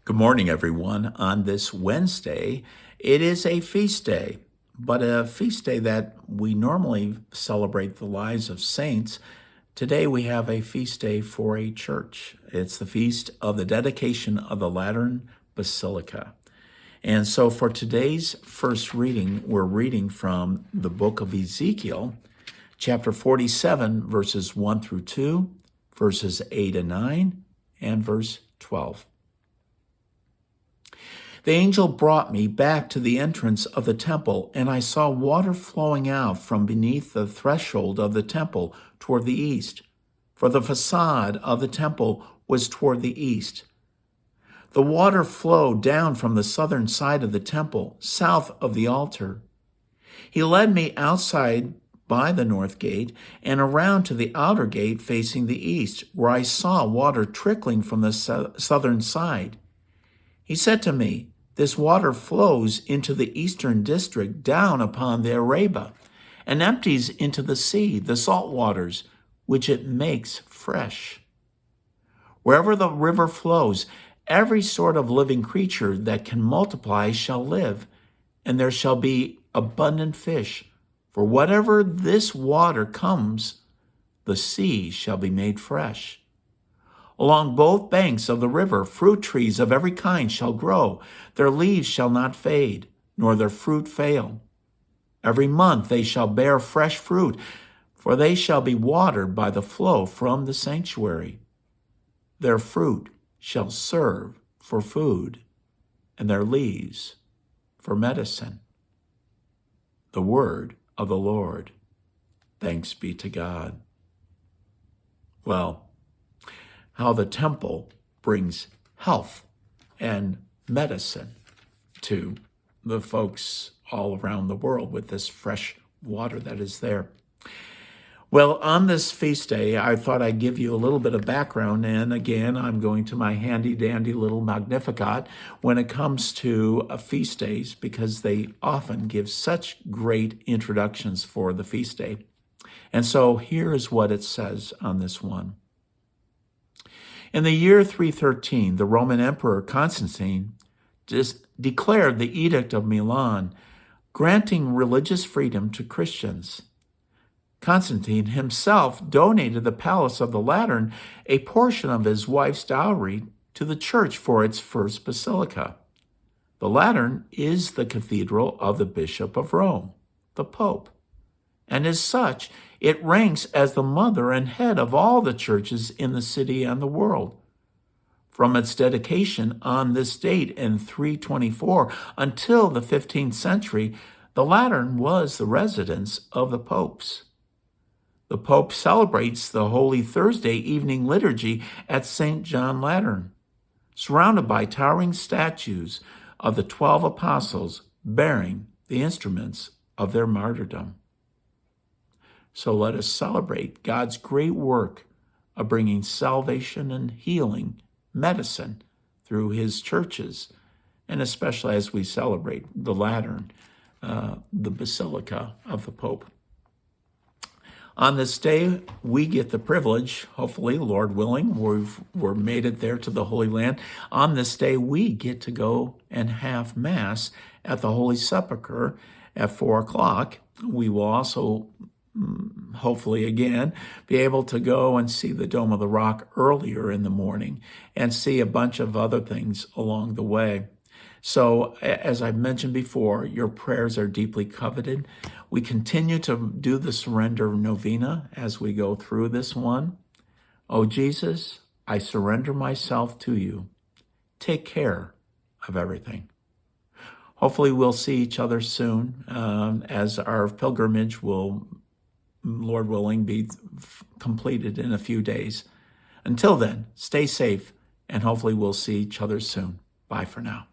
Good morning, everyone. On this Wednesday, it is a feast day, but a feast day that we normally celebrate the lives of saints. Today, we have a feast day for a church. It's the feast of the dedication of the Lateran Basilica. And so for today's first reading, we're reading from the book of Ezekiel, chapter 47, verses 1 through 2, verses 8 and 9, and verse 12. The angel brought me back to the entrance of the temple, and I saw water flowing out from beneath the threshold of the temple toward the east, for the facade of the temple was toward the east. The water flowed down from the southern side of the temple, south of the altar. He led me outside by the north gate and around to the outer gate facing the east, where I saw water trickling from the southern side. He said to me, "This water flows into the eastern district down upon the Arabah and empties into the sea, the salt waters, which it makes fresh. Wherever the river flows, every sort of living creature that can multiply shall live, and there shall be abundant fish. For whatever this water comes, the sea shall be made fresh. Along both banks of the river, fruit trees of every kind shall grow. Their leaves shall not fade, nor their fruit fail. Every month they shall bear fresh fruit, for they shall be watered by the flow from the sanctuary. Their fruit shall serve for food, and their leaves for medicine." The word of the Lord. Thanks be to God. Well, how the temple brings health and medicine to the folks all around the world with this fresh water that is there. Well, on this feast day, I thought I'd give you a little bit of background, and again, I'm going to my handy-dandy little Magnificat when it comes to feast days, because they often give such great introductions for the feast day. And so here is what it says on this one. In the year 313, the Roman Emperor Constantine declared the Edict of Milan, granting religious freedom to Christians. Constantine himself donated the palace of the Lateran, a portion of his wife's dowry, to the church for its first basilica. The Lateran is the cathedral of the Bishop of Rome, the Pope, and as such, it ranks as the mother and head of all the churches in the city and the world. From its dedication on this date in 324 until the 15th century, the Lateran was the residence of the popes. The Pope celebrates the Holy Thursday evening liturgy at St. John Lateran, surrounded by towering statues of the 12 apostles bearing the instruments of their martyrdom. So let us celebrate God's great work of bringing salvation and healing, medicine through his churches, and especially as we celebrate the Lateran, the Basilica of the Pope. On this day, we get the privilege, hopefully, Lord willing, we're made it there to the Holy Land. On this day, we get to go and have Mass at the Holy Sepulchre at 4 o'clock. We will also hopefully again, be able to go and see the Dome of the Rock earlier in the morning and see a bunch of other things along the way. So as I've mentioned before, your prayers are deeply coveted. We continue to do the surrender novena as we go through this one. Oh, Jesus, I surrender myself to you. Take care of everything. Hopefully we'll see each other soon as our pilgrimage will, Lord willing, be completed in a few days. Until then, stay safe, and hopefully we'll see each other soon. Bye for now.